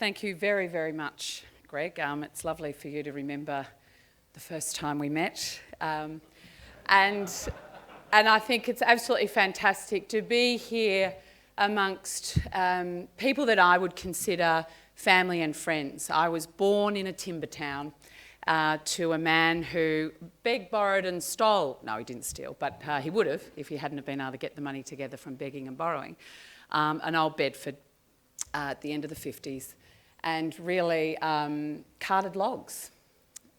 Thank you very, very much, Greg. It's lovely for you to remember the first time we met. And I think it's absolutely fantastic to be here amongst people that I would consider family and friends. I was born in a timber town to a man who begged, borrowed and stole. No, he didn't steal, but he would have if he hadn't have been able to get the money together from begging and borrowing. An old Bedford at the end of the 50s, and really carted logs.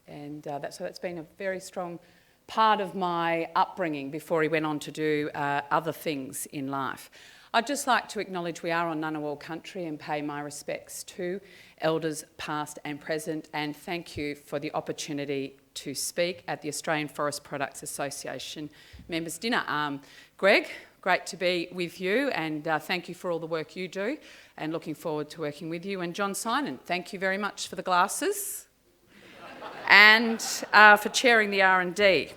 And so that's been a very strong part of my upbringing before he went on to do other things in life. I'd just like to acknowledge we are on Ngunnawal country and pay my respects to elders past and present, and thank you for the opportunity to speak at the Australian Forest Products Association Members Dinner. Greg, great to be with you, and thank you for all the work you do, and looking forward to working with you. And John Synan, thank you very much for the glasses and for chairing the R&D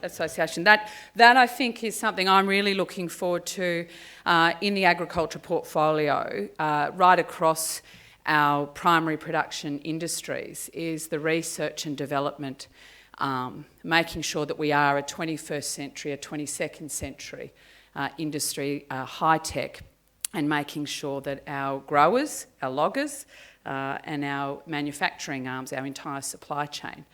Association. That I think is something I'm really looking forward to in the agriculture portfolio right across our primary production industries, is the research and development, making sure that we are a 21st century, a 22nd century industry, high-tech, and making sure that our growers, our loggers, and our manufacturing arms, our entire supply chain,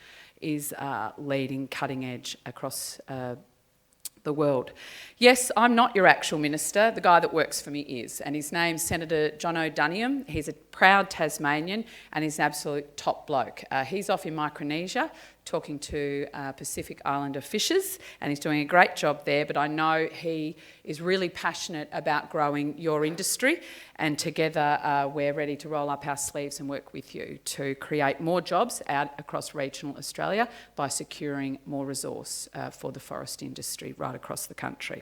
is leading cutting edge across the world. Yes, I'm not your actual minister. The guy that works for me is, and his name's Senator John O'Duniam. He's a proud Tasmanian and he's an absolute top bloke. He's off in Micronesia talking to Pacific Islander fishers, and he's doing a great job there, but I know he is really passionate about growing your industry, and together we're ready to roll up our sleeves and work with you to create more jobs out across regional Australia by securing more resource for the forest industry right across the country.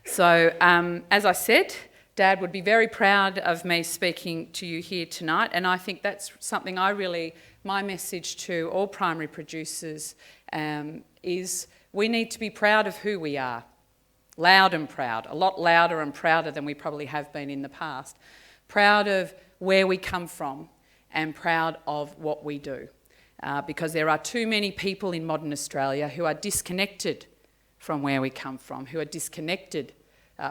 So, as I said, Dad would be very proud of me speaking to you here tonight, and I think that's something my message to all primary producers is we need to be proud of who we are. Loud and proud, a lot louder and prouder than we probably have been in the past. Proud of where we come from and proud of what we do. Because there are too many people in modern Australia who are disconnected from where we come from, who are disconnected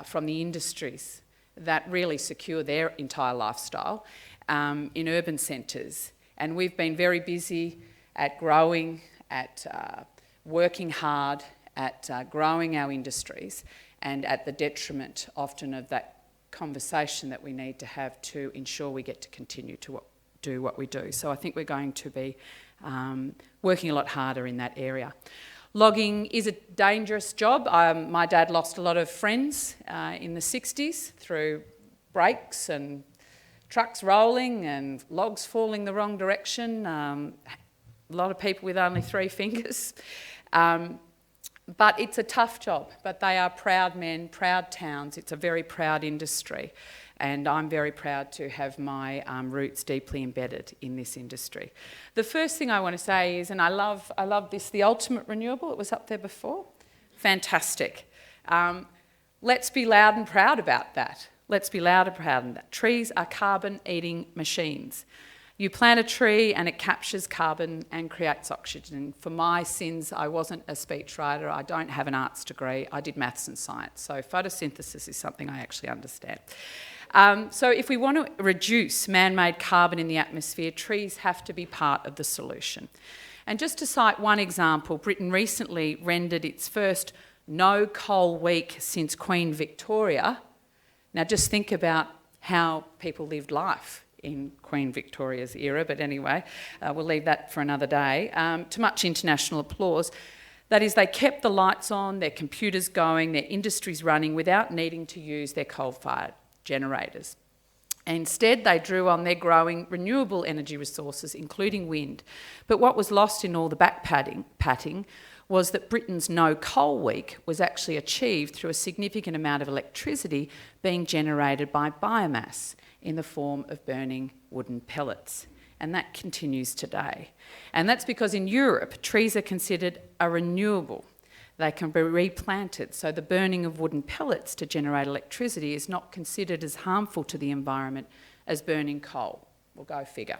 from the industries that really secure their entire lifestyle in urban centres. And we've been very busy at growing, at working hard, at growing our industries, and at the detriment often of that conversation that we need to have to ensure we get to continue to do what we do. So I think we're going to be working a lot harder in that area. Logging is a dangerous job. My dad lost a lot of friends in the 60s through breaks and trucks rolling and logs falling the wrong direction. A lot of people with only 3 fingers. But it's a tough job, but they are proud men, proud towns. It's a very proud industry, and I'm very proud to have my roots deeply embedded in this industry. The first thing I want to say is, and I love this, the ultimate renewable. It was up there before. Fantastic. Let's be loud and proud about that. Let's be loud and proud of that. Trees are carbon-eating machines. You plant a tree and it captures carbon and creates oxygen. For my sins, I wasn't a speechwriter. I don't have an arts degree. I did maths and science. So photosynthesis is something I actually understand. So if we want to reduce man-made carbon in the atmosphere, trees have to be part of the solution. And just to cite one example, Britain recently rendered its first no coal week since Queen Victoria. Now just think about how people lived life in Queen Victoria's era, but anyway, we'll leave that for another day, to much international applause. That is, they kept the lights on, their computers going, their industries running without needing to use their coal-fired generators. Instead, they drew on their growing renewable energy resources, including wind. But what was lost in all the backpatting was that Britain's no coal week was actually achieved through a significant amount of electricity being generated by biomass in the form of burning wooden pellets. And that continues today. And that's because in Europe, trees are considered a renewable. They can be replanted, so the burning of wooden pellets to generate electricity is not considered as harmful to the environment as burning coal. We'll go figure.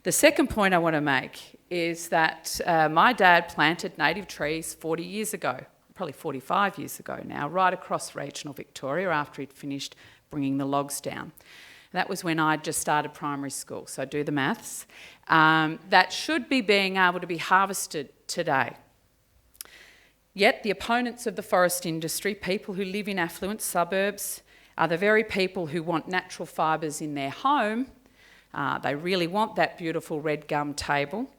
The second point I want to make is that my dad planted native trees 40 years ago, probably 45 years ago now, right across regional Victoria after he'd finished bringing the logs down. That was when I'd just started primary school, so do the maths. That should be being able to be harvested today. Yet the opponents of the forest industry, people who live in affluent suburbs, are the very people who want natural fibres in their home. They really want that beautiful red gum table.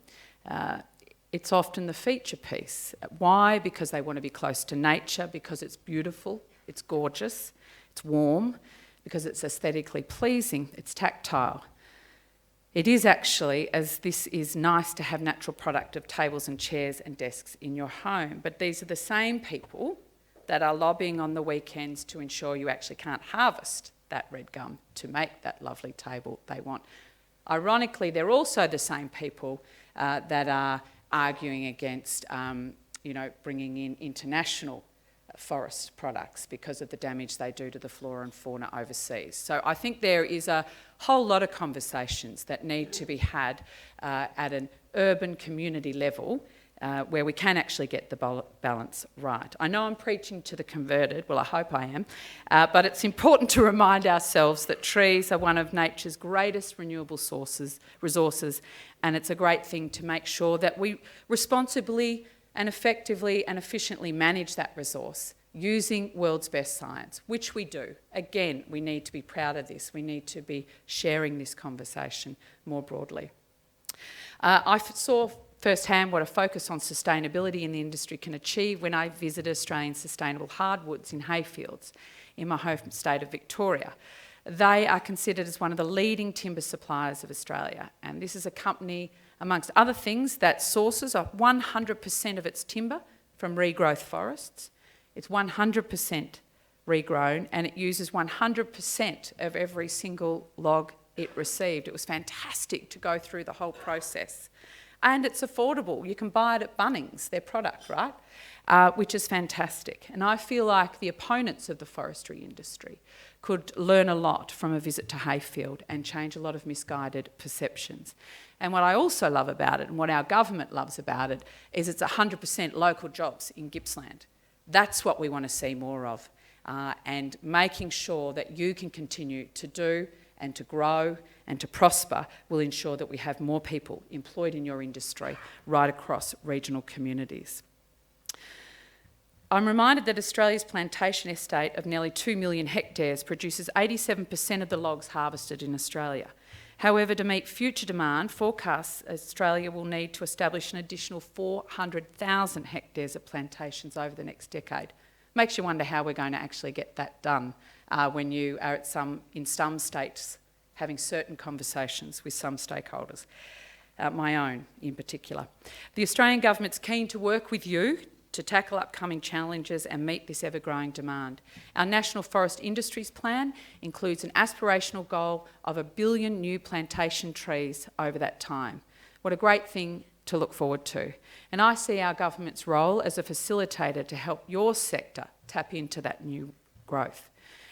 It's often the feature piece. Why? Because they want to be close to nature, because it's beautiful, it's gorgeous, it's warm, because it's aesthetically pleasing, it's tactile. It is actually, as this is nice to have natural product of tables and chairs and desks in your home, but these are the same people that are lobbying on the weekends to ensure you actually can't harvest that red gum to make that lovely table they want. Ironically, they're also the same people that are arguing against bringing in international forest products because of the damage they do to the flora and fauna overseas. So I think there is a whole lot of conversations that need to be had at an urban community level where we can actually get the balance right. I know I'm preaching to the converted, well I hope I am, but it's important to remind ourselves that trees are one of nature's greatest renewable resources, and it's a great thing to make sure that we responsibly and effectively and efficiently manage that resource using world's best science, which we do. Again, we need to be proud of this. We need to be sharing this conversation more broadly. I saw firsthand what a focus on sustainability in the industry can achieve when I visited Australian Sustainable Hardwoods in hayfields in my home state of Victoria. They are considered as one of the leading timber suppliers of Australia, and this is a company, amongst other things, that sources 100% of its timber from regrowth forests. It's 100% regrown, and it uses 100% of every single log it received. It was fantastic to go through the whole process. And it's affordable. You can buy it at Bunnings, their product, right? Which is fantastic. And I feel like the opponents of the forestry industry could learn a lot from a visit to Hayfield and change a lot of misguided perceptions. And what I also love about it, and what our government loves about it, is it's 100% local jobs in Gippsland. That's what we want to see more of, and making sure that you can continue to do and to grow and to prosper will ensure that we have more people employed in your industry right across regional communities. I'm reminded that Australia's plantation estate of nearly 2 million hectares produces 87% of the logs harvested in Australia. However, to meet future demand, forecasts Australia will need to establish an additional 400,000 hectares of plantations over the next decade. Makes you wonder how we're going to actually get that done when you are in some states having certain conversations with some stakeholders, my own in particular. The Australian government's keen to work with you to tackle upcoming challenges and meet this ever-growing demand. Our National Forest Industries Plan includes an aspirational goal of 1 billion new plantation trees over that time. What a great thing to look forward to. And I see our government's role as a facilitator to help your sector tap into that new growth.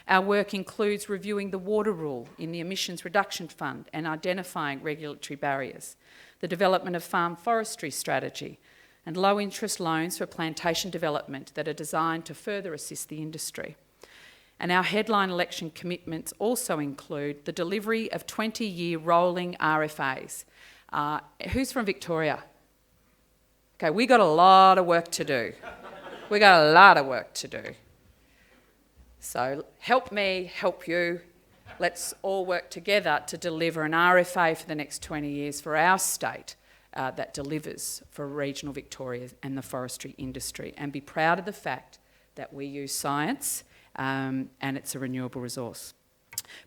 Our work includes reviewing the water rule in the Emissions Reduction Fund and identifying regulatory barriers, the development of farm forestry strategy, and low-interest loans for plantation development that are designed to further assist the industry. And our headline election commitments also include the delivery of 20-year rolling RFAs. Who's from Victoria? Okay, we got a lot of work to do. We got a lot of work to do. So help me, help you. Let's all work together to deliver an RFA for the next 20 years for our state that delivers for regional Victoria and the forestry industry, and be proud of the fact that we use science and it's a renewable resource.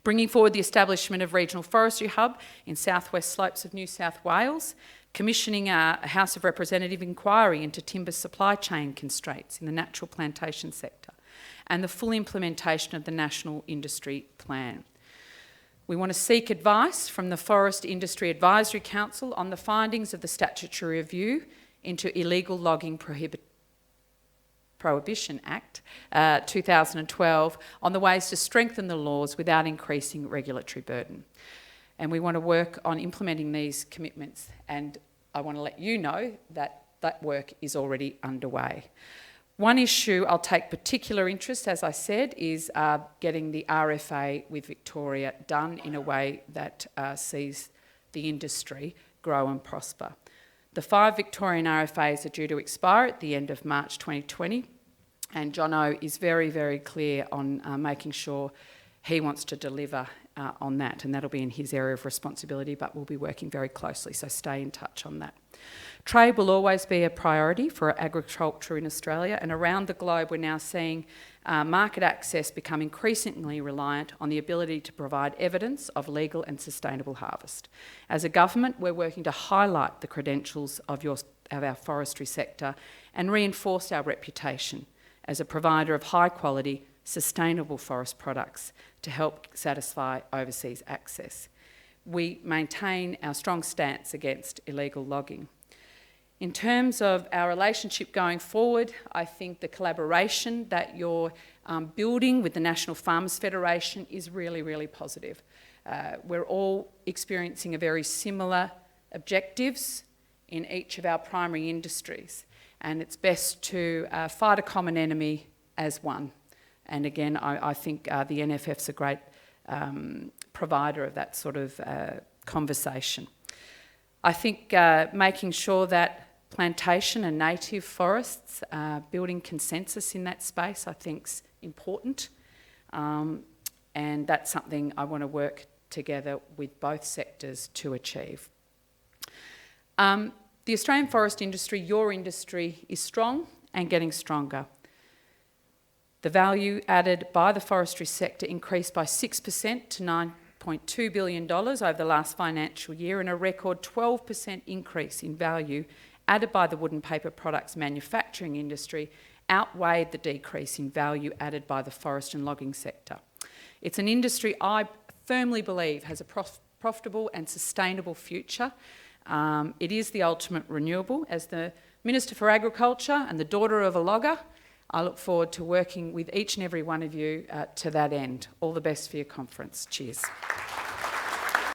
Bringing forward the establishment of Regional Forestry Hub in southwest slopes of New South Wales, commissioning a House of Representative inquiry into timber supply chain constraints in the natural plantation sector, and the full implementation of the National Industry Plan. We want to seek advice from the Forest Industry Advisory Council on the findings of the statutory review into illegal logging Prohibition Act 2012 on the ways to strengthen the laws without increasing regulatory burden. And we want to work on implementing these commitments, and I want to let you know that that work is already underway. One issue I'll take particular interest, as I said, is getting the RFA with Victoria done in a way that sees the industry grow and prosper. The 5 Victorian RFAs are due to expire at the end of March 2020, and Jono is very, very clear on making sure he wants to deliver on that, and that'll be in his area of responsibility, but we'll be working very closely, so stay in touch on that. Trade will always be a priority for agriculture in Australia, and around the globe we're now seeing market access become increasingly reliant on the ability to provide evidence of legal and sustainable harvest. As a government, we're working to highlight the credentials of our forestry sector and reinforce our reputation as a provider of high quality, sustainable forest products to help satisfy overseas access. We maintain our strong stance against illegal logging. In terms of our relationship going forward, I think the collaboration that you're building with the National Farmers Federation is really, really positive. We're all experiencing a very similar objectives in each of our primary industries, and it's best to fight a common enemy as one. And again, I think the NFF's a great provider of that sort of conversation. I think making sure that plantation and native forests, building consensus in that space, I think's important. And that's something I want to work together with both sectors to achieve. The Australian forest industry, your industry, is strong and getting stronger. The value added by the forestry sector increased by 6% to $9.2 billion over the last financial year, and a record 12% increase in value added by the wood and paper products manufacturing industry outweighed the decrease in value added by the forest and logging sector. It's an industry I firmly believe has a profitable and sustainable future. It is the ultimate renewable. As the Minister for Agriculture and the daughter of a logger, I look forward to working with each and every one of you to that end. All the best for your conference. Cheers.